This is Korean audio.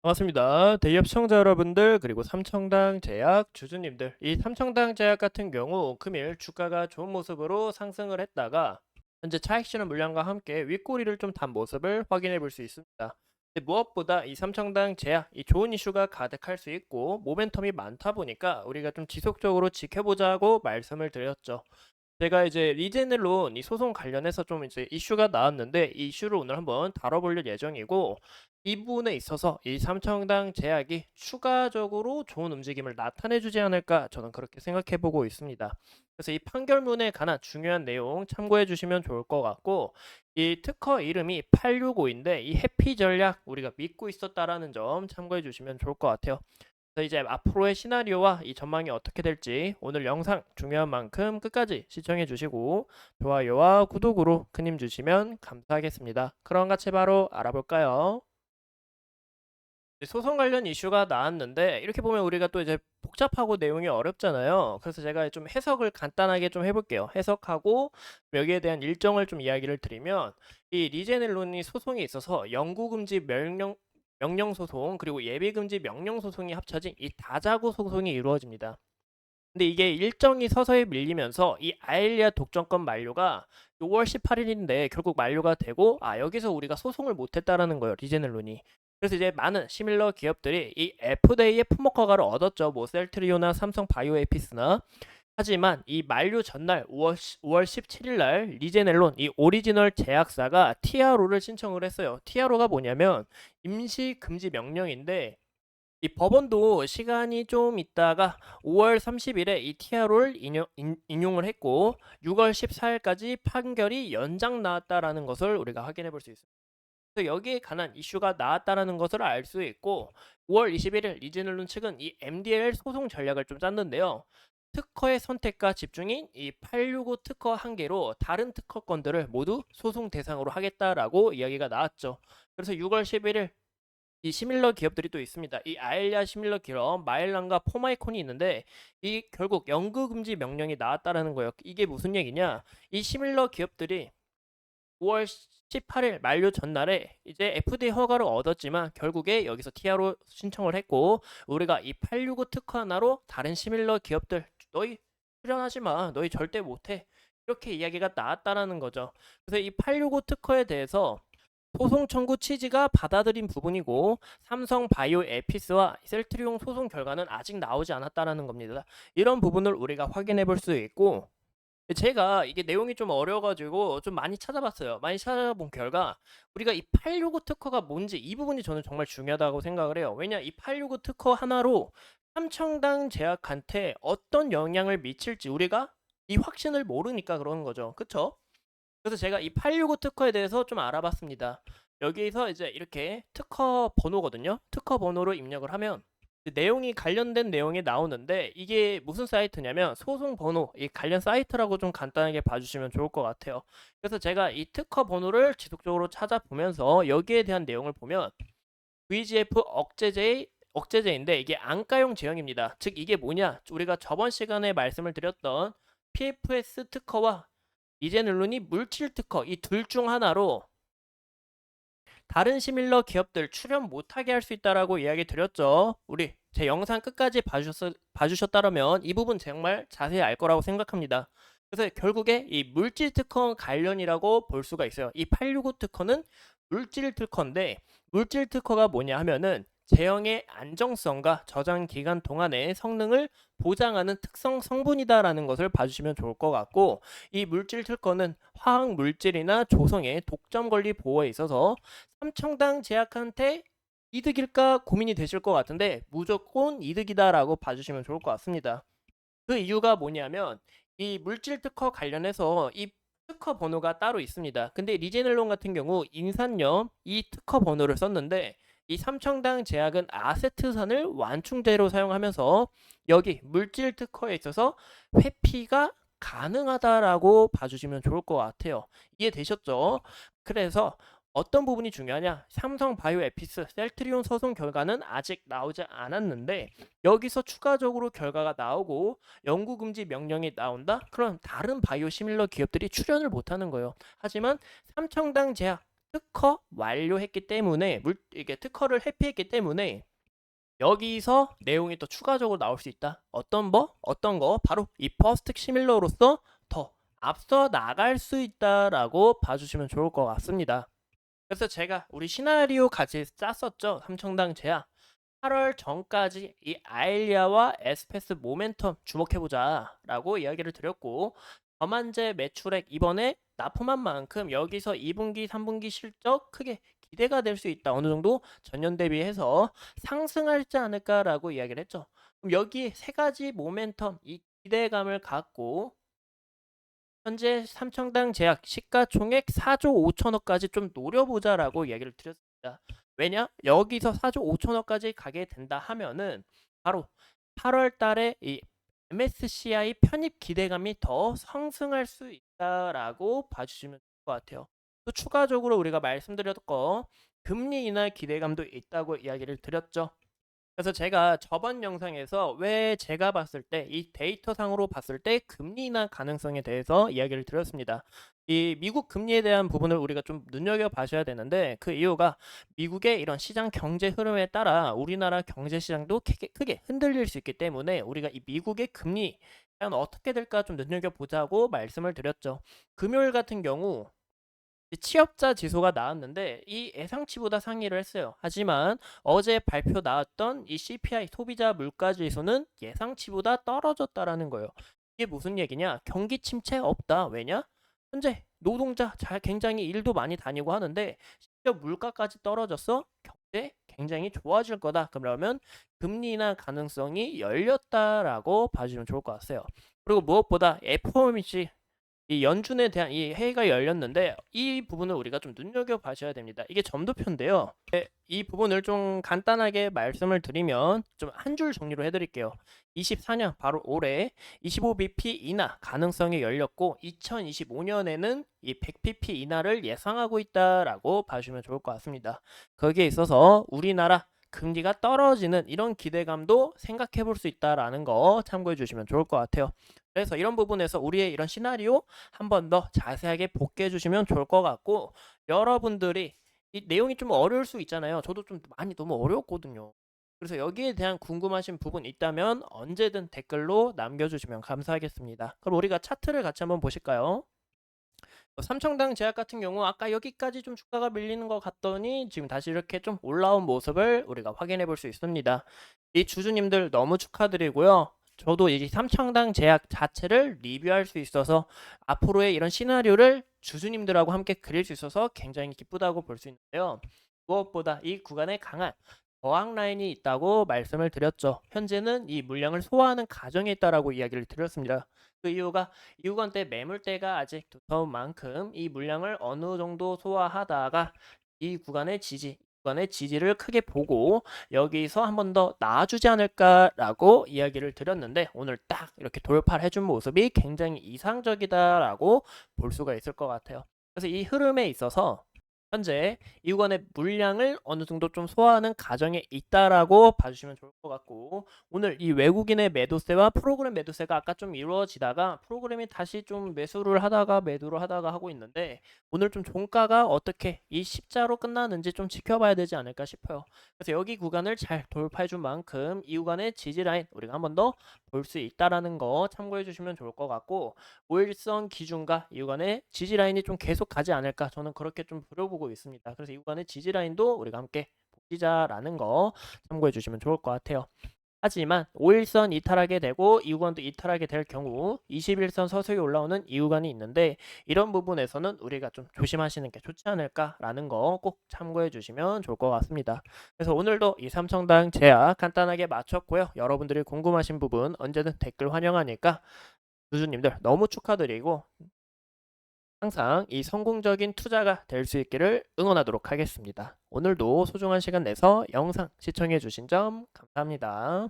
반갑습니다. 대기업 시청자 여러분들 그리고 삼청당 제약 주주님들, 이 삼청당 제약 같은 경우 금일 주가가 좋은 모습으로 상승을 했다가 현재 차익실현 물량과 함께 윗꼬리를 좀 단 모습을 확인해 볼 수 있습니다. 근데 무엇보다 이 삼청당 제약 이 좋은 이슈가 가득할 수 있고 모멘텀이 많다 보니까 우리가 좀 지속적으로 지켜보자고 말씀을 드렸죠. 제가 이제 리제넬론 이 소송 관련해서 좀 이제 이슈가 나왔는데 이 이슈를 오늘 한번 다뤄볼 예정이고, 이 부분에 있어서 이 삼청당 제약이 추가적으로 좋은 움직임을 나타내 주지 않을까 저는 그렇게 생각해 보고 있습니다. 그래서 이 판결문에 관한 중요한 내용 참고해 주시면 좋을 것 같고, 이 특허 이름이 865인데 이 해피 전략 우리가 믿고 있었다라는 점 참고해 주시면 좋을 것 같아요. 그래서 이제 앞으로의 시나리오와 이 전망이 어떻게 될지 오늘 영상 중요한 만큼 끝까지 시청해 주시고 좋아요와 구독으로 큰 힘 주시면 감사하겠습니다. 그럼 같이 바로 알아볼까요? 소송 관련 이슈가 나왔는데 이렇게 보면 우리가 또 이제 복잡하고 내용이 어렵잖아요. 그래서 제가 좀 해석을 간단하게 좀 해볼게요. 해석하고 여기에 대한 일정을 좀 이야기를 드리면, 이 리제넬론이 소송에 있어서 영구금지 명령 소송 그리고 예비금지 명령 소송이 합쳐진 이 다자구 소송이 이루어집니다. 근데 이게 일정이 서서히 밀리면서 이 아일리아 독점권 만료가 6월 18일인데 결국 만료가 되고, 여기서 우리가 소송을 못했다라는 거예요, 리제넬론이. 그래서 이제 많은 시밀러 기업들이 이 FDA의 품목 허가를 얻었죠. 뭐 셀트리오나 삼성 바이오에피스나. 하지만 이 만료 전날 5월 17일 날 리제넬론 이 오리지널 제약사가 TRO를 신청을 했어요. TRO가 뭐냐면 임시 금지 명령인데, 이 법원도 시간이 좀 있다가 5월 30일에 이 TRO를 인용을 했고 6월 14일까지 판결이 연장 나왔다라는 것을 우리가 확인해 볼 수 있습니다. 그래서 여기에 관한 이슈가 나왔다라는 것을 알 수 있고, 5월 21일 리제넬론 측은 이 MDL 소송 전략을 좀 짰는데요. 특허의 선택과 집중인 이 865 특허 한 개로 다른 특허권들을 모두 소송 대상으로 하겠다라고 이야기가 나왔죠. 그래서 6월 11일 이 시밀러 기업들이 또 있습니다. 이 아일리아 시밀러 기업 마일란과 포마이콘이 있는데 이 결국 연구 금지 명령이 나왔다라는 거예요. 이게 무슨 얘기냐? 이 시밀러 기업들이 5월 18일 만료 전날에 이제 FDA 허가를 얻었지만 결국에 여기서 TRO 신청을 했고, 우리가 이 865 특허 하나로 다른 시밀러 기업들 너희 출연하지 마, 너희 절대 못해, 이렇게 이야기가 나왔다라는 거죠. 그래서 이 865 특허에 대해서 소송 청구 취지가 받아들인 부분이고, 삼성 바이오 에피스와 셀트리온 소송 결과는 아직 나오지 않았다라는 겁니다. 이런 부분을 우리가 확인해 볼 수 있고, 제가 이게 내용이 좀 어려가지고 좀 많이 찾아봤어요. 많이 찾아본 결과 우리가 이 865 특허가 뭔지 이 부분이 저는 정말 중요하다고 생각을 해요. 왜냐, 이 865 특허 하나로 삼청당 제약한테 어떤 영향을 미칠지 우리가 이 확신을 모르니까 그러는 거죠. 그쵸? 그래서 제가 이 865 특허에 대해서 좀 알아봤습니다. 여기서 이제 이렇게 특허 번호거든요. 특허 번호를 입력을 하면 내용이 관련된 내용이 나오는데, 이게 무슨 사이트냐면 소송 번호 이 관련 사이트라고 좀 간단하게 봐주시면 좋을 것 같아요. 그래서 제가 이 특허 번호를 지속적으로 찾아보면서 여기에 대한 내용을 보면 VGF 억제제인데 이게 안가용 제형입니다. 즉 이게 뭐냐? 우리가 저번 시간에 말씀을 드렸던 PFS 특허와 리제넬론이 물질 특허 이 둘 중 하나로 다른 시밀러 기업들 출연 못하게 할 수 있다라고 이야기 드렸죠. 우리 제 영상 끝까지 봐주셨다면 이 부분 정말 자세히 알 거라고 생각합니다. 그래서 결국에 이 물질 특허 관련이라고 볼 수가 있어요. 이 865 특허는 물질 특허인데, 물질 특허가 뭐냐 하면은 제형의 안정성과 저장 기간 동안의 성능을 보장하는 특성 성분이다라는 것을 봐주시면 좋을 것 같고, 이 물질 특허는 화학 물질이나 조성의 독점 권리 보호에 있어서 삼청당 제약한테 이득일까 고민이 되실 것 같은데 무조건 이득이다라고 봐주시면 좋을 것 같습니다. 그 이유가 뭐냐면 이 물질 특허 관련해서 이 특허 번호가 따로 있습니다. 근데 리제넬론 같은 경우 인산염 이 특허 번호를 썼는데, 이 삼청당 제약은 아세트산을 완충제로 사용하면서 여기 물질 특허에 있어서 회피가 가능하다라고 봐주시면 좋을 것 같아요. 이해되셨죠? 그래서 어떤 부분이 중요하냐? 삼성 바이오에피스 셀트리온 소송 결과는 아직 나오지 않았는데 여기서 추가적으로 결과가 나오고 연구 금지 명령이 나온다? 그럼 다른 바이오 시밀러 기업들이 출연을 못하는 거예요. 하지만 삼청당 제약 특허 완료했기 때문에 이게 특허를 회피했기 때문에 여기서 내용이 또 추가적으로 나올 수 있다. 어떤 거? 바로 이 퍼스트 시밀러로서 더 앞서 나갈 수 있다라고 봐주시면 좋을 것 같습니다. 그래서 제가 우리 시나리오 같이 짰었죠. 삼청당 제약. 8월 전까지 이 아일리아와 에스페스 모멘텀 주목해보자 라고 이야기를 드렸고, 저만제 매출액 이번에 납품한 만큼 여기서 2분기 3분기 실적 크게 기대가 될 수 있다. 어느 정도 전년 대비해서 상승하지 않을까 라고 이야기를 했죠. 그럼 여기 세 가지 모멘텀, 이 기대감을 갖고 현재 삼청당 제약 시가총액 4조 5천억까지 좀 노려보자라고 이야기를 드렸습니다. 왜냐? 여기서 4조 5천억까지 가게 된다 하면은 바로 8월 달에 이 MSCI 편입 기대감이 더 상승할 수 있다라고 봐주시면 될 것 같아요. 또 추가적으로 우리가 말씀드렸던 거 금리 인하 기대감도 있다고 이야기를 드렸죠. 그래서 제가 저번 영상에서 왜 제가 봤을 때 이 데이터상으로 봤을 때 금리 인하 가능성에 대해서 이야기를 드렸습니다. 이 미국 금리에 대한 부분을 우리가 좀 눈여겨 봐셔야 되는데, 그 이유가 미국의 이런 시장 경제 흐름에 따라 우리나라 경제 시장도 크게 흔들릴 수 있기 때문에 우리가 이 미국의 금리 과연 어떻게 될까 좀 눈여겨 보자고 말씀을 드렸죠. 금요일 같은 경우 취업자 지수가 나왔는데 이 예상치보다 상회를 했어요. 하지만 어제 발표 나왔던 이 CPI 소비자 물가 지수는 예상치보다 떨어졌다라는 거예요. 이게 무슨 얘기냐? 경기 침체 없다. 왜냐? 현재 노동자 굉장히 일도 많이 다니고 하는데 심지어 물가까지 떨어졌어. 경제 굉장히 좋아질 거다. 그러면 금리 인하 가능성이 열렸다라고 봐주면 좋을 것 같아요. 그리고 무엇보다 FOMC 이 연준에 대한 이 회의가 열렸는데 이 부분을 우리가 좀 눈여겨 봐셔야 됩니다. 이게 점도표인데요. 이 부분을 좀 간단하게 말씀을 드리면 좀 한 줄 정리로 해드릴게요. 24년 바로 올해 25bp 인하 가능성이 열렸고 2025년에는 이 100bp 인하를 예상하고 있다라고 봐주면 좋을 것 같습니다. 거기에 있어서 우리나라 금리가 떨어지는 이런 기대감도 생각해 볼 수 있다라는 거 참고해 주시면 좋을 것 같아요. 그래서 이런 부분에서 우리의 이런 시나리오 한 번 더 자세하게 복귀해 주시면 좋을 것 같고, 여러분들이 이 내용이 좀 어려울 수 있잖아요. 저도 좀 많이 너무 어려웠거든요. 그래서 여기에 대한 궁금하신 부분 있다면 언제든 댓글로 남겨주시면 감사하겠습니다. 그럼 우리가 차트를 같이 한번 보실까요? 삼청당 제약 같은 경우 아까 여기까지 좀 주가가 밀리는 것 같더니 지금 다시 이렇게 좀 올라온 모습을 우리가 확인해 볼 수 있습니다. 이 주주님들 너무 축하드리고요. 저도 이 삼청당 제약 자체를 리뷰할 수 있어서 앞으로의 이런 시나리오를 주주님들하고 함께 그릴 수 있어서 굉장히 기쁘다고 볼 수 있는데요. 무엇보다 이 구간에 강한 저항 라인이 있다고 말씀을 드렸죠. 현재는 이 물량을 소화하는 과정에 있다라고 이야기를 드렸습니다. 그 이유가 이 구간대 매물대가 아직 두터운 만큼 이 물량을 어느 정도 소화하다가 이 구간의 지지를 크게 보고 여기서 한 번 더 나아주지 않을까라고 이야기를 드렸는데, 오늘 딱 이렇게 돌파를 해준 모습이 굉장히 이상적이다라고 볼 수가 있을 것 같아요. 그래서 이 흐름에 있어서 현재 이 구간의 물량을 어느 정도 좀 소화하는 과정에 있다라고 봐주시면 좋을 것 같고, 오늘 이 외국인의 매도세와 프로그램 매도세가 아까 좀 이루어지다가 프로그램이 다시 좀 매수를 하다가 매도를 하다가 하고 있는데, 오늘 좀 종가가 어떻게 이 십자로 끝나는지 좀 지켜봐야 되지 않을까 싶어요. 그래서 여기 구간을 잘 돌파해 준 만큼 이 구간의 지지 라인 우리가 한 번 더 볼 수 있다라는 거 참고해 주시면 좋을 것 같고, 5일선 기준과 이 구간의 지지 라인이 좀 계속 가지 않을까, 저는 그렇게 좀 부려보고 있습니다. 그래서 이 구간의 지지 라인도 우리가 함께 보시자라는 거 참고해 주시면 좋을 것 같아요. 하지만 5일선 이탈하게 되고 이 구간도 이탈하게 될 경우 21선 서서히 올라오는 이 구간이 있는데, 이런 부분에서는 우리가 좀 조심하시는 게 좋지 않을까라는 거 꼭 참고해 주시면 좋을 것 같습니다. 그래서 오늘도 이 삼청당 제약 간단하게 마쳤고요. 여러분들이 궁금하신 부분 언제든 댓글 환영하니까 주주님들 너무 축하드리고 항상 이 성공적인 투자가 될 수 있기를 응원하도록 하겠습니다. 오늘도 소중한 시간 내서 영상 시청해 주신 점 감사합니다.